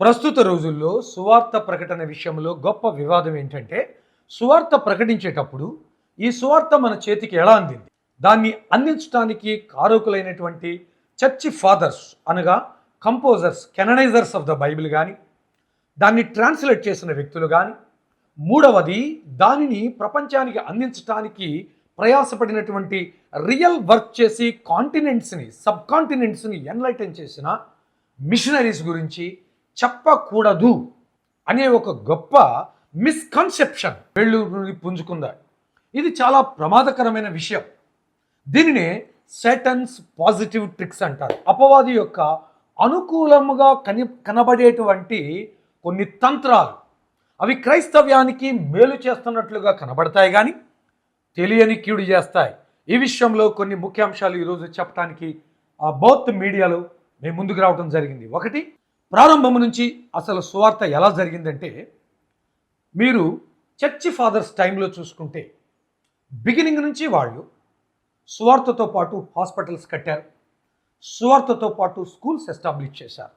ప్రస్తుత రోజుల్లో సువార్త ప్రకటన విషయంలో గొప్ప వివాదం ఏంటంటే, సువార్త ప్రకటించేటప్పుడు ఈ సువార్త మన చేతికి ఎలా అందింది, దాన్ని అందించడానికి కారకులైనటువంటి చర్చి ఫాదర్స్ అనగా కంపోజర్స్, కెననైజర్స్ ఆఫ్ ద బైబిల్ కానీ, దాన్ని ట్రాన్స్లేట్ చేసిన వ్యక్తులు కానీ, మూడవది దానిని ప్రపంచానికి అందించడానికి ప్రయాసపడినటువంటి రియల్ వర్క్ చేసి కాంటినెంట్స్ని, సబ్ కాంటినెంట్స్ని ఎన్లైటన్ చేసిన మిషనరీస్ గురించి చెప్పకూడదు అనే ఒక గొప్ప మిస్కన్సెప్షన్ వెళ్ళూరి పుంజుకుందా. ఇది చాలా ప్రమాదకరమైన విషయం. దీనినే సాటన్స్ పాజిటివ్ ట్రిక్స్ అంటారు. అపవాది యొక్క అనుకూలముగా కనబడేటువంటి కొన్ని తంత్రాలు, అవి క్రైస్తవ్యానికి మేలు చేస్తున్నట్లుగా కనబడతాయి కానీ తెలియని కీడు చేస్తాయి. ఈ విషయంలో కొన్ని ముఖ్యాంశాలు ఈరోజు చెప్పడానికి బౌత్ మీడియాలో మేము ముందుకు రావడం జరిగింది. ఒకటి, ప్రారంభం నుంచి అసలు సువార్త ఎలా జరిగిందంటే, మీరు చర్చి ఫాదర్స్ టైంలో చూసుకుంటే బిగినింగ్ నుంచి వాళ్ళు సువార్తతో పాటు హాస్పిటల్స్ కట్టారు, సువార్తతో పాటు స్కూల్స్ ఎస్టాబ్లిష్ చేశారు.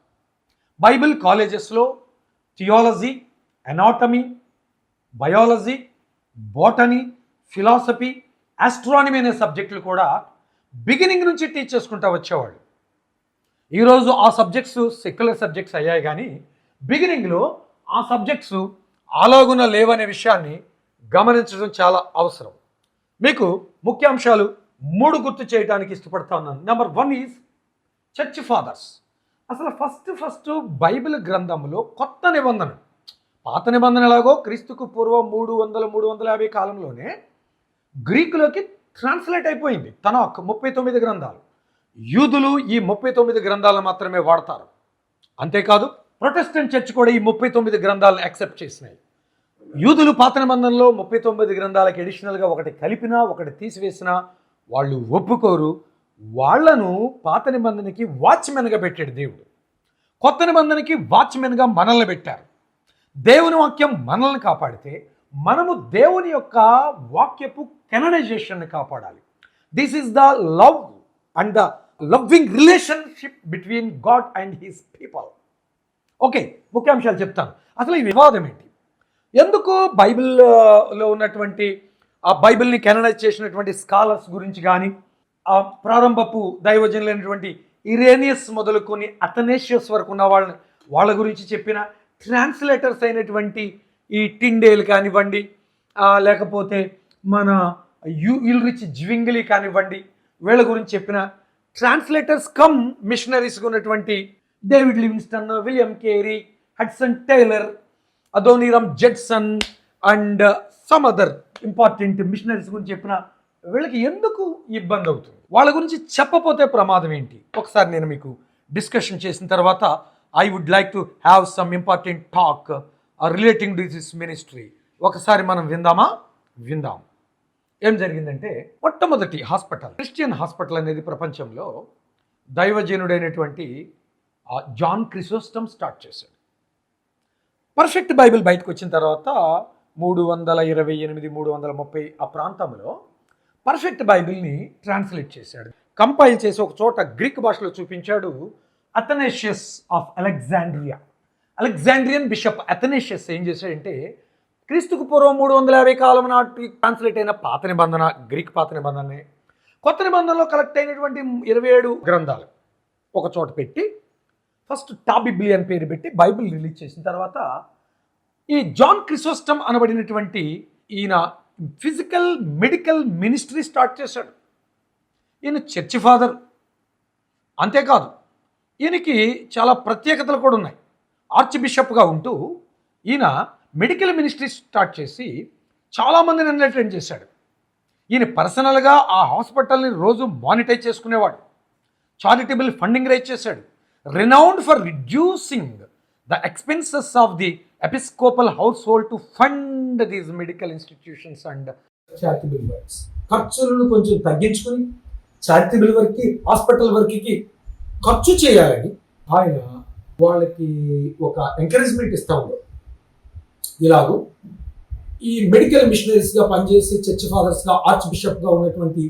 బైబిల్ కాలేజెస్లో theology, anatomy, biology, botany, philosophy, astronomy అనే సబ్జెక్టులు కూడా బిగినింగ్ నుంచి టీచ్ చేసుకుంటూ వచ్చేవాళ్ళు. ఈరోజు ఆ సబ్జెక్ట్స్ సెక్యులర్ సబ్జెక్ట్స్ అయ్యాయి కానీ బిగినింగ్లో ఆ సబ్జెక్ట్స్ అలాగున లేవనే విషయాన్ని గమనించడం చాలా అవసరం. మీకు ముఖ్యాంశాలు 3 గుర్తు చేయడానికి ఇష్టపడతా ఉన్నాను. Number 1 is church fathers. అసలు ఫస్ట్ బైబిల్ గ్రంథంలో కొత్త నిబంధన, పాత నిబంధన ఎలాగో క్రీస్తుకు పూర్వం 350 కాలంలోనే గ్రీకులోకి ట్రాన్స్లేట్ అయిపోయింది. తనాక్ 39 గ్రంథాలు. యూదులు ఈ 39 గ్రంథాలను మాత్రమే వాడతారు. అంతేకాదు ప్రొటెస్టెంట్ చర్చ్ కూడా ఈ 39 గ్రంథాలను యాక్సెప్ట్ చేసినాయి. యూదులు పాత నిబంధనలో 39 గ్రంథాలకు ఎడిషనల్గా ఒకటి కలిపినా ఒకటి తీసివేసినా వాళ్ళు ఒప్పుకోరు. వాళ్లను పాత నిబంధనకి వాచ్మెన్గా పెట్టాడు దేవుడు. కొత్త నిబంధనకి వాచ్మెన్గా మనల్ని పెట్టారు. దేవుని వాక్యం మనల్ని కాపాడితే మనము దేవుని యొక్క వాక్యపు కెననైజేషన్ని కాపాడాలి. This is the love and the loving relationship between God and his people. Okay, ముఖ్యాంశాలు చెప్తాను. అసలు ఈ వివాదం ఏంటి, ఎందుకు బైబిల్లో ఉన్నటువంటి ఆ బైబిల్ని కెననైజ్ చేసినటువంటి స్కాలర్స్ గురించి కానీ, ఆ ప్రారంభపు దైవజనులైనటువంటి ఇరేనియస్ మొదలుకొని అథనేషియస్ వరకు ఉన్న వాళ్ళ గురించి చెప్పిన ట్రాన్స్లేటర్స్ అయినటువంటి ఈ టిండేల్ కానివ్వండి, లేకపోతే మన ఇల్రిచ్ జ్వింగ్లీ కానివ్వండి, వీళ్ళ గురించి చెప్పిన ట్రాన్స్లేటర్స్ కమ్ మిషనరీస్గా ఉన్నటువంటి David Livingstone, William Carey, Hudson Taylor, Adoniram Judson and some other important missionaries గురించి చెప్పిన వీళ్ళకి ఎందుకు ఇబ్బంది అవుతుంది, వాళ్ళ గురించి చెప్పపోతే ప్రమాదం ఏంటి, ఒకసారి నేను మీకు డిస్కషన్ చేసిన తర్వాత I would like to have some important talk relating to this ministry. ఒకసారి మనం విందాం. ఏం జరిగిందంటే, మొట్టమొదటి హాస్పిటల్, క్రిస్టియన్ హాస్పిటల్ అనేది ప్రపంచంలో దైవజనుడైనటువంటి జాన్ క్రిసోస్టమ్ స్టార్ట్ చేశాడు. పర్ఫెక్ట్ బైబిల్ బయటకు వచ్చిన తర్వాత 328, 330 ఆ ప్రాంతంలో పర్ఫెక్ట్ బైబిల్ని ట్రాన్స్లేట్ చేశాడు, కంపైల్ చేసి ఒక చోట గ్రీక్ భాషలో చూపించాడు. అథనేషియస్ ఆఫ్ అలెగ్జాండ్రియన్ బిషప్ అథనేషియస్ ఏం చేశాడంటే, క్రీస్తుకు పూర్వం 350 కాలం నాటి ట్రాన్స్లేట్ అయిన పాత నిబంధన, గ్రీక్ పాత నిబంధనే, కొత్త నిబంధనలో కలెక్ట్ అయినటువంటి 27 గ్రంథాలు ఒక చోట పెట్టి ఫస్ట్ టాబిబ్లీ అని పేరు పెట్టి బైబిల్ రిలీజ్ చేసిన తర్వాత ఈ జాన్ క్రిసోస్టమ్ అనబడినటువంటి ఈయన ఫిజికల్ మెడికల్ మినిస్ట్రీ స్టార్ట్ చేశాడు. ఈయన చర్చి ఫాదర్. అంతేకాదు ఈయనకి చాలా ప్రత్యేకతలు కూడా ఉన్నాయి. ఆర్చ్ బిషప్గా ఉంటూ ఈయన మెడికల్ మినిస్ట్రీ స్టార్ట్ చేసి చాలామందిని ఎన్లైటన్ చేశాడు. ఈయన పర్సనల్గా ఆ హాస్పిటల్ని రోజు మానిటైజ్ చేసుకునేవాడు. చారిటబుల్ ఫండింగ్ రైజ్ చేశాడు. renowned for reducing the expenses of the episcopal household to fund these medical institutions and charitable works. ఖర్చులను కొంచెం తగ్గించుకుని చారిటబుల్ వర్క్కి, హాస్పిటల్ వర్క్కి ఖర్చు చేయాలని ఆయన వాళ్ళకి ఒక ఎంకరేజ్మెంట్ ఇస్తూ ఉండవు. ఇలాగూ ఈ మెడికల్ మిషనరీస్గా పనిచేసి చర్చ్ ఫాదర్స్గా, ఆర్చ్ బిషప్గా ఉన్నటువంటి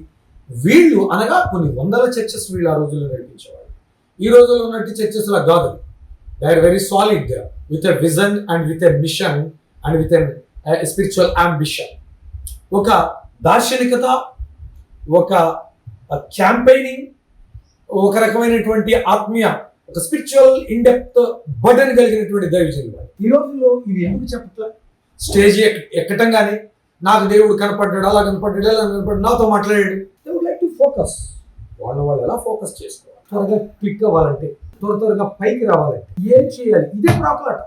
వీళ్ళు అనగా కొన్ని వందల చర్చెస్ వీళ్ళు ఆ రోజుల్లో నడిపించేవాళ్ళు. ఈ రోజుల్లో ఉన్నట్టు చర్చెస్ లా కాదు. They are very solid with a vision and with a mission and with a spiritual ambition. ఒక దార్శనికత, ఒక క్యాంపెయినింగ్, ఒక రకమైనటువంటి ఆత్మీయ, ఒక స్పిరిచువల్ ఇన్డెప్త్ బర్డెన్ కలిగినటువంటి దైవజనులు. ఈ రోజుల్లో ఇవి ఎందుకు చెప్పట్లే? స్టేజ్ ఎక్కటం కానీ నాకు దేవుడు కనపడ్డాడు, అలా కనపడ్డాడు, అలా కనపడ్డాడు, నాతో మాట్లాడాడు. They would like to focus. వాళ్ళు ఎలా ఫోకస్ చేసుకోవాలి? త్వరగా క్లిక్ అవ్వాలంటే, త్వరగా పైకి రావాలంటే ఏం చేయాలి? ఇదే ప్రాకులాట.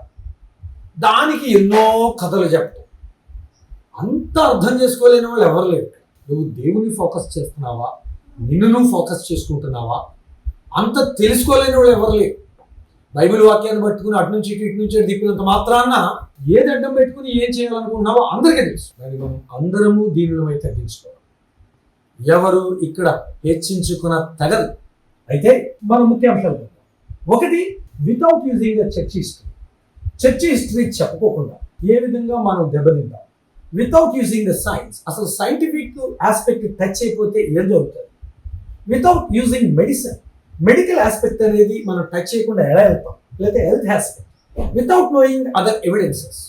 దానికి ఎన్నో కథలు చెప్తాం. అంత అర్థం చేసుకోలేని వాళ్ళు ఎవరు లేరు. నువ్వు దేవుని ఫోకస్ చేస్తున్నావా, నిన్ను నువ్వు ఫోకస్ చేసుకుంటున్నావా? అంత తెలుసుకోలేని వాళ్ళు ఎవరు లేరు. బైబిల్ వాక్యాన్ని పట్టుకుని అటు నుంచి ఇటు నుంచి దిప్పినంత మాత్రాన ఏది అడ్డం పెట్టుకుని ఏం చేయాలనుకుంటున్నావో అందరికీ తెలుసు. కానీ మనం అందరము దీనిని తగ్గించుకోవాలి. ఎవరు ఇక్కడ హెచ్చించుకున్న తగదు. అయితే మన ముఖ్యాంశాలు ఒకటి, without using the church history చెప్పుకోకుండా ఏ విధంగా మనం దెబ్బతింటాం. వితౌట్ యూజింగ్ ద సైన్స్, అసలు సైంటిఫిక్ ఆస్పెక్ట్ టచ్ అయిపోతే ఏం జరుగుతుంది. వితౌట్ యూజింగ్ మెడికల్ ఆస్పెక్ట్ అనేది మనం టచ్ చేయకుండా ఎలా వెళ్తాం, లేకపోతే health aspect. Without knowing other evidences,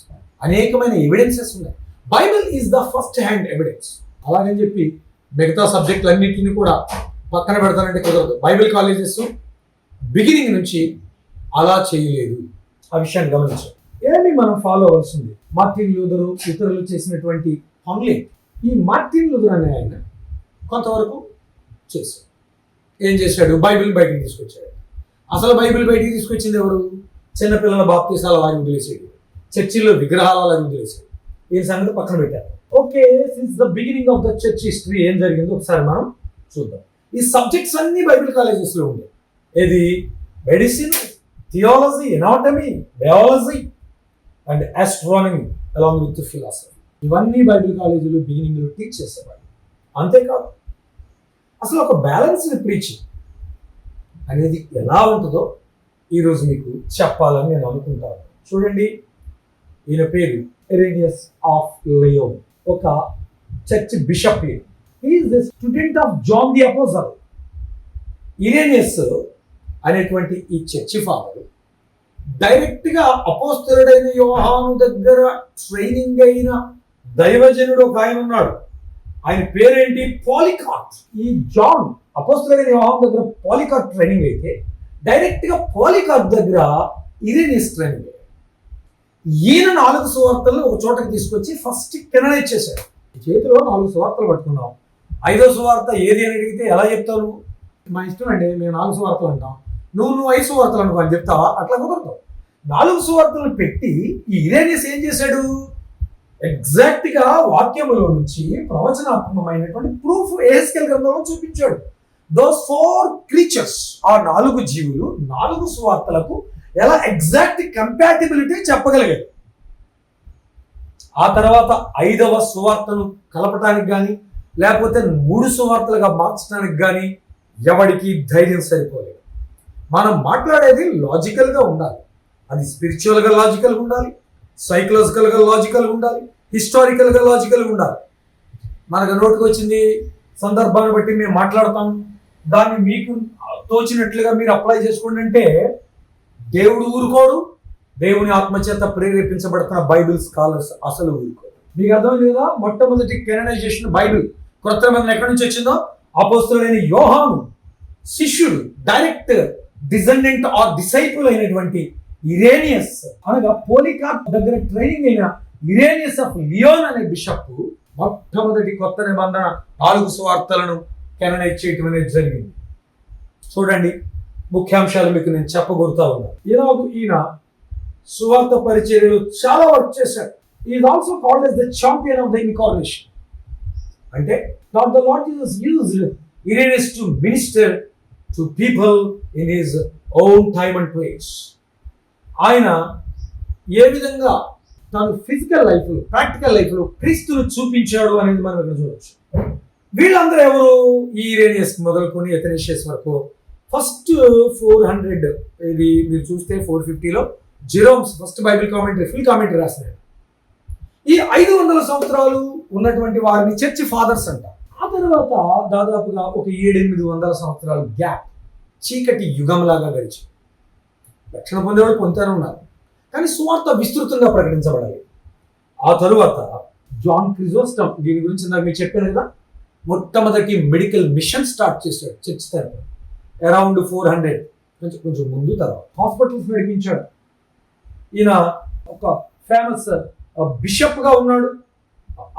అనేకమైన ఎవిడెన్సెస్ ఉన్నాయి. Bible is the first hand evidence. అలాగని చెప్పి మిగతా సబ్జెక్టులన్నింటినీ కూడా పక్కన పెడతానంటే కుదరదు. బైబిల్ కాలేజెస్ బిగినింగ్ నుంచి అలా చేయలేదు. ఆ విషయాన్ని గమనించాలి. ఏమి మనం ఫాలో అవ్వాల్సింది? మార్టిన్ లూథర్ ఇతరులు చేసినటువంటి పనులే. ఈ మార్టిన్ లూథర్ అనే ఆయన కొంతవరకు చేశాడు. ఏం చేశాడు? బైబిల్ బయటికి తీసుకొచ్చాడు. అసలు బైబిల్ బయటికి తీసుకొచ్చింది ఎవరు? చిన్నపిల్లల బాప్తీసాలు అలాగే వదిలేసాడు, చర్చిలో విగ్రహాలు అలాగే వదిలేసాడు. ఈ సంగతి పక్కన పెట్టారు. Okay, since the beginning of the church history ఏం జరిగిందో ఒకసారి మనం చూద్దాం. ఈ సబ్జెక్ట్స్ అన్ని బైబిల్ కాలేజెస్లో ఉండే. ఏది? Medicine, theology, anatomy, biology and astronomy along with philosophy. ఇవన్నీ బైబిల్ కాలేజీలో బిగినింగ్లో టీచ్ చేసేవాళ్ళు. అంతేకాదు, అసలు ఒక బ్యాలెన్స్డ్ ప్రీచింగ్ అనేది ఎలా ఉంటుందో ఈరోజు మీకు చెప్పాలని నేను అనుకుంటాను. చూడండి, ఈయన పేరు ఇరేనియస్ ఆఫ్ లియోన్, ఒక church bishop. He is the student of John the apostle. Irenaeus అనేటువంటి ఈ చర్చి ఫాదర్ డైరెక్ట్గా అపోస్తలుడైన యోహాను దగ్గర ట్రైనింగ్ అయిన దైవజనుడు ఒక ఆయన ఉన్నాడు. ఆయన పేరేంటి? పాలికార్ప్. ఈ జాన్ అపోస్తలుడైన యోహాను దగ్గర పాలికార్ప్ ట్రైనింగ్ అయితే డైరెక్ట్గా పాలికార్ప్ దగ్గర ఇరేనియస్ ట్రైనింగ్. ఈయన 4 సువార్తలను ఒక చోటకి తీసుకొచ్చి ఫస్ట్ కెననైజ్ చేశాడు. చేతిలో 4 సువార్తలు పట్టుకున్నాం. 5వ సువార్త ఏది అని అడిగితే ఎలా చెప్తావు? మా ఇష్టం అండి, మేము 4 సువార్తలు అంటాం, నువ్వు 5 సువార్తలు అనుకో అని చెప్తావా? అట్లా కుదరదు. 4 సువార్తలు పెట్టి ఈ ఇరేనియస్ ఏం చేశాడు? ఎగ్జాక్ట్గా వాక్యములో నుంచి ప్రవచనాత్మకమైనటువంటి ప్రూఫ్ యెహెజ్కేలు గ్రంథంలో చూపించాడు. దోస్ 4 క్రీచర్స్, ఆ 4 జీవులు 4 సువార్తలకు ఎలా ఎగ్జాక్ట్ కంపాటిబిలిటీ చెప్పగలిగాడు. ఆ తర్వాత 5వ సువార్తను కలపటానికి కానీ లేకపోతే 3 సువార్తలుగా మార్చడానికి కానీ ఎవరికి ధైర్యం సరిపోలేదు. మనం మాట్లాడేది లాజికల్గా ఉండాలి. అది స్పిరిచువల్గా లాజికల్గా ఉండాలి, సైకలాజికల్గా లాజికల్గా ఉండాలి, హిస్టారికల్గా లాజికల్గా ఉండాలి. మనకు నోటికి వచ్చింది సందర్భాన్ని బట్టి మేము మాట్లాడతాం, దాన్ని మీకు తోచినట్లుగా మీరు అప్లై చేసుకోండి అంటే దేవుడు ఊరుకోడు. దేవుని ఆత్మచేత ప్రేరేపించబడుతున్న బైబిల్ స్కాలర్స్ అసలు ఊరుకోడు. మీకు అర్థమైంది కదా? మొట్టమొదటి కెననైజేషన్ బైబిల్ కొత్త నిబంధన ఎక్కడి నుంచి వచ్చిందో? అపోస్తలుడైన యోహాను శిష్యుడు, డైరెక్ట్ డిజెండెంట్ ఆర్ డిసైపుల్ అయినటువంటి ఇరేనియస్, అనగా పోలికార్ప్ దగ్గర ట్రైనింగ్ అయిన ఇరేనియస్ ఆఫ్ లియోన్ అనే బిషప్ మొట్టమొదటి కొత్త నిబంధన 4 సువార్తలను కెననైజ్ చేయటం అనేది జరిగింది. చూడండి, ముఖ్యాంశాలు మీకు నేను చెప్పగొరుతా ఉన్నాను. ఇలాగూ ఈయన సువార్త పరిచర్యలో చాలా వర్క్ చేశాడు. Is also called as the champion of the incarnation. అంటే God the Lord Jesus used Irenaeus to minister to people in his own time and place. ఆయన ఏ విధంగా తను ఫిజికల్ లైఫ్లో, ప్రాక్టికల్ లైఫ్లో క్రీస్తును చూపించాడు అనేది మనం ఇక్కడ చూడవచ్చు. వీళ్ళందరూ ఎవరు? ఈ ఇరేనియస్ మొదలుకొని ఎథనీషియస్ వరకు ఫస్ట్ 400, ఇది మీరు చూస్తే 450లో Jerome's first Bible commentary, full commentary రాసినాడు. ఈ 500 సంవత్సరాలు ఉన్నటువంటి వారిని చర్చి ఫాదర్స్ అంటారు. ఆ తర్వాత దాదాపుగా ఒక 700-800 సంవత్సరాలు గ్యాప్, చీకటి యుగంలాగా గడిచి రక్షణ పొందేవాడు పొందుతూనే ఉన్నారు, కానీ సువార్త విస్తృతంగా ప్రకటించబడాలి. ఆ తరువాత జాన్ క్రిజోస్టమ్, దీని గురించి నాకు మీకు చెప్పాను కదా, మొట్టమొదటి మెడికల్ మిషన్ స్టార్ట్ చేశాడు చర్చ్ తరపున. అరౌండ్ 400 కొంచెం ముందు తర్వాత హాస్పిటల్స్ నడిపించాడు. ఈయన ఒక ఫేమస్ బిషప్గా ఉన్నాడు,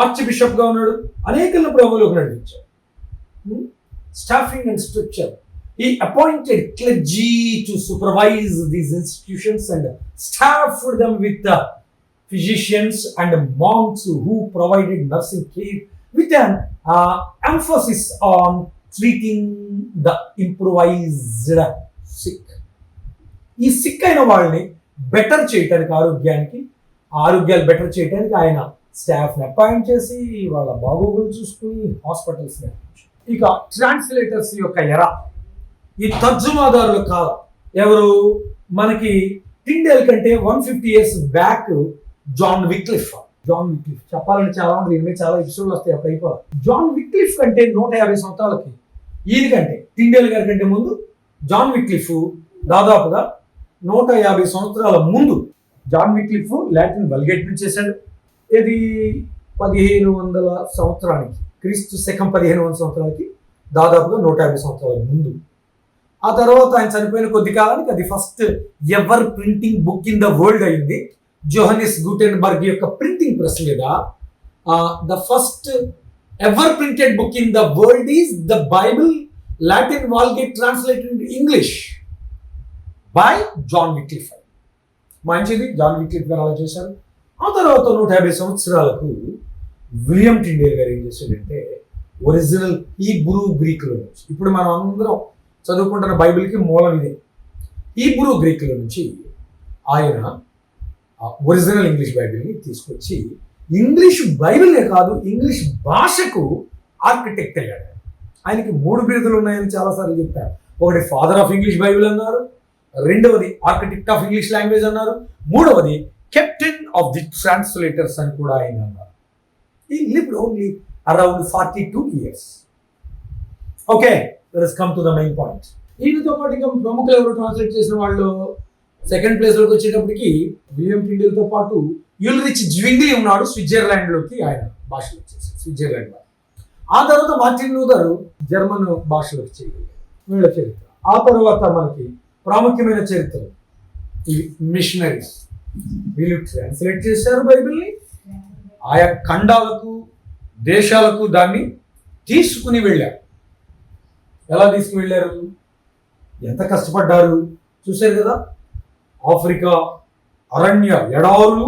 ఆర్చ్ బిషప్గా ఉన్నాడు, అనేకలను ప్రభువులోకి నడిపించాడు. Staffing and structure. He appointed clergy to supervise these institutions and staffed them with the physicians and monks who provided nursing care with an emphasis on treating the improvised sick. ఈ sick అయిన వాళ్ళని better చేయడానికి, ఆరోగ్యాలు better చేయడానికి ఆయన స్టాఫ్ని appoint చేసి వాళ్ళ బాగోగులు చూసుకుని హాస్పిటల్స్ నడిపించారు. ఇక ట్రాన్స్లేటర్స్ యొక్క ఎరా, ఈ తర్జుమాదారుల కాలం. ఎవరు మనకి టిండేల్ కంటే 150 years బ్యాక్ జాన్ విక్లిఫ్ చెప్పాలని చాలా మంది దీని మీద చాలా ఎపిసోడ్లు వస్తాయి, అప్పుడు అయిపోవాలి. జాన్ విక్లిఫ్ కంటే 150 సంవత్సరాలకి, ఈయన కంటే టిండేల్ గారి కంటే ముందు జాన్ విక్లిఫ్ దాదాపుగా 150 సంవత్సరాల ముందు జాన్ విక్లిఫ్ లాటిన్ వల్గేట్ నుంచి చేశాడు. ఇది 1500 సంవత్సరానికి, క్రీస్తు శకం 1500 సంవత్సరాలకి, దాదాపుగా 150 సంవత్సరాల ముందు. ఆ తర్వాత ఆయన చనిపోయిన కొద్ది కాలానికి అది first ever printing book in the world అయింది. జోహన్నెస్ గుటెన్బర్గ్ యొక్క ప్రింటింగ్ ప్రెస్ మీద the first ever printed book in the world is the Bible Latin Vulgate translated in English by John Wycliffe. మంచిది, జాన్ విక్లిఫ్ గారు అలా చేశారు. ఆ తర్వాత 150 సంవత్సరాలకు విలియం టిండేల్ గారు ఏం చేశాడంటే ఒరిజినల్ హీబ్రూ గ్రీకులో నుంచి, ఇప్పుడు మనం అందరం చదువుకుంటున్న బైబిల్కి మూలం ఇదే, హీబ్రూ గ్రీకుల నుంచి ఆయన ఒరిజినల్ ఇంగ్లీష్ బైబిల్ని తీసుకొచ్చి ఇంగ్లీష్ బైబిల్నే కాదు ఇంగ్లీష్ భాషకు ఆర్కిటెక్ట్ అయ్యాడు. ఆయనకి 3 బిరుదులు ఉన్నాయని చాలాసార్లు చెప్పారు. ఒకటి ఫాదర్ ఆఫ్ ఇంగ్లీష్ బైబిల్ అన్నారు, రెండవది ఆర్కిటెక్ట్ ఆఫ్ ఇంగ్లీష్ లాంగ్వేజ్ అన్నారు, మూడవది కెప్టెన్ ఆఫ్ ది ట్రాన్స్లేటర్స్ అని కూడా ఆయన అన్నారు. He lived only around 42 years. Okay, let us come to the main point. ఈయనతో పాటు ఇంకా ప్రముఖులు ఎవరు ట్రాన్స్లేట్ చేసిన వాళ్ళు సెకండ్ ప్లేస్లోకి వచ్చేటప్పటికి విలియం టిండేల్తో పాటు యుల్రిచ్ జ్వింగ్లీ ఉన్నాడు, స్విట్జర్లాండ్లోకి ఆయన భాషలో వచ్చేసాడు, స్విట్జర్లాండ్. ఆ తర్వాత మార్టిన్ లూథర్ జర్మన్ భాషలోకి చేయగలిగారు, వీళ్ళ చరిత్ర. ఆ తర్వాత మనకి ప్రాముఖ్యమైన చరిత్రలు ఇవి మిషనరీస్, వీళ్ళు ట్రాన్స్లేట్ చేశారు బైబిల్ని, ఆయా ఖండాలకు దేశాలకు దాన్ని తీసుకుని వెళ్ళారు. ఎలా తీసుకువెళ్ళారు, ఎంత కష్టపడ్డారు చూశారు కదా. ఆఫ్రికా అరణ్య ఎడారులు,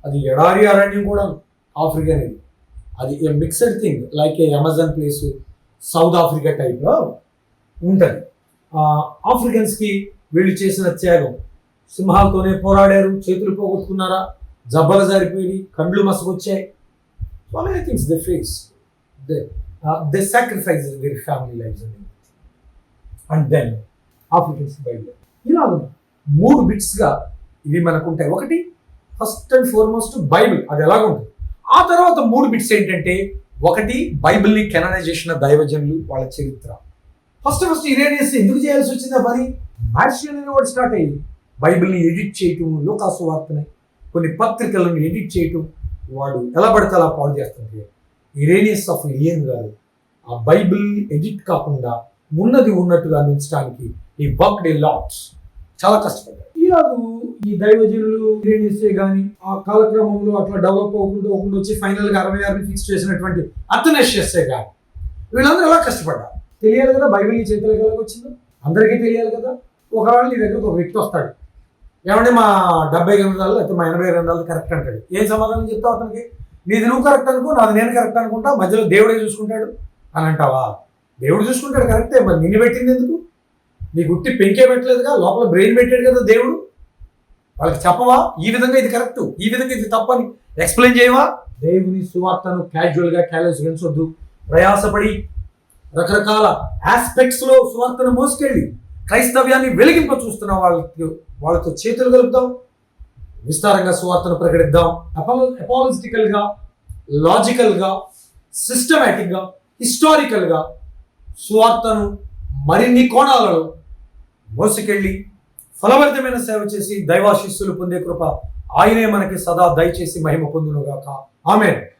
అది ఎడారి అరణ్యం కూడా ఆఫ్రికా అనేది, అది ఏ మిక్స్డ్ థింగ్ లైక్ ఏ అమెజాన్ ప్లేస్ సౌత్ ఆఫ్రికా టైప్లో ఉంటుంది. ఆఫ్రికన్స్కి వీళ్ళు చేసిన త్యాగం, సింహాలతోనే పోరాడారు, చేతులు పోగొట్టుకున్నారా, జబ్బలు జారిపోయి, కండ్లు మసకొచ్చాయి. So many things they face. They sacrifice their family lives and then Africans Bible. ఇలా 3 బిట్స్గా ఇవి మనకు ఉంటాయి. ఒకటి ఫస్ట్ అండ్ ఫార్మోస్ట్ బైబిల్, అది ఎలాగుంటుంది. ఆ తర్వాత 3 బిట్స్ ఏంటంటే, ఒకటి బైబిల్ని కెననైజేషన్ దైవజనులు, వాళ్ళ చరిత్ర. ఫస్ట్ ఇరేనియస్ ఎందుకు చేయాల్సి వచ్చిందా పని, మార్షియన్ అనే వాడు స్టార్ట్ అయ్యి బైబిల్ని ఎడిట్ చేయటం, లోకాసు వార్తని కొన్ని పత్రికలను ఎడిట్ చేయటం, వాడు ఎలా పడితే అలా పాడు చేస్తుంటే ఇరేనియస్ ఆఫ్ లియన్ గారు ఆ బైబిల్ ఎడిట్ కాకుండా ఉన్నది ఉన్నట్టుగా అందించడానికి ఈ వర్క్ డే లాట్స్ చాలా కష్టపడ్డారు. ఇలాగూ ఈ దైవజనులు ఇరేనియసే కానీ ఆ కాలక్రమంలో అట్లా డెవలప్ అవ్వకుండా వచ్చి ఫైనల్గా 66ని ఫిక్స్ చేసినటువంటి అథనసియస్సే కానీ వీళ్ళందరూ ఎలా కష్టపడ్డారు. తెలియాలి కదా బైబిల్ నీ చేతులకు ఎలా వచ్చిందో, అందరికీ తెలియాలి కదా. ఒకవేళ నీ దగ్గర ఒక వ్యక్తి వస్తాడు, ఏమంటే మా 70 గ్రంథాలు లేకపోతే మా 80 గ్రంథాలు కరెక్ట్ అంటాడు. ఏం సమాధానం చెప్తావు అతనికి? నీది నువ్వు కరెక్ట్ అనుకో, నాది నేను కరెక్ట్ అనుకుంటా, మధ్యలో దేవుడే చూసుకుంటాడు అని అంటావా? దేవుడు చూసుకుంటాడు కరెక్టే, మరి నిన్ను పెట్టింది ఎందుకు? నీ గుట్టి పెంకే పెట్టలేదుగా, లోపల బ్రెయిన్ పెట్టాడు కదా దేవుడు. వాళ్ళకి చెప్పవా ఈ విధంగా ఇది కరెక్ట్, ఈ విధంగా ఇది తప్పని ఎక్స్ప్లెయిన్ చేయవా? దేవుని సువార్తను క్యాజువల్గా క్యాలెస్గా ఎంచొద్దు. ప్రయాసపడి రకరకాల ఆస్పెక్ట్స్లో సువార్తను మోసుకెళ్ళి క్రైస్తవ్యాన్ని వెలిగింప చూస్తున్న వాళ్ళతో చేతులు కలుపుతాం, విస్తారంగా సువార్తను ప్రకటిద్దాం. అపాలజిటికల్గా, లాజికల్గా, సిస్టమేటిక్గా, హిస్టారికల్గా సువార్తను మరిన్ని కోణాలలో మోసుకెళ్ళి ఫలభరితమైన సేవ చేసి దైవాశీస్సులు పొందే కృప ఆయనే మనకి సదా దయచేసి మహిమ పొందునుగాక. ఆమేన్.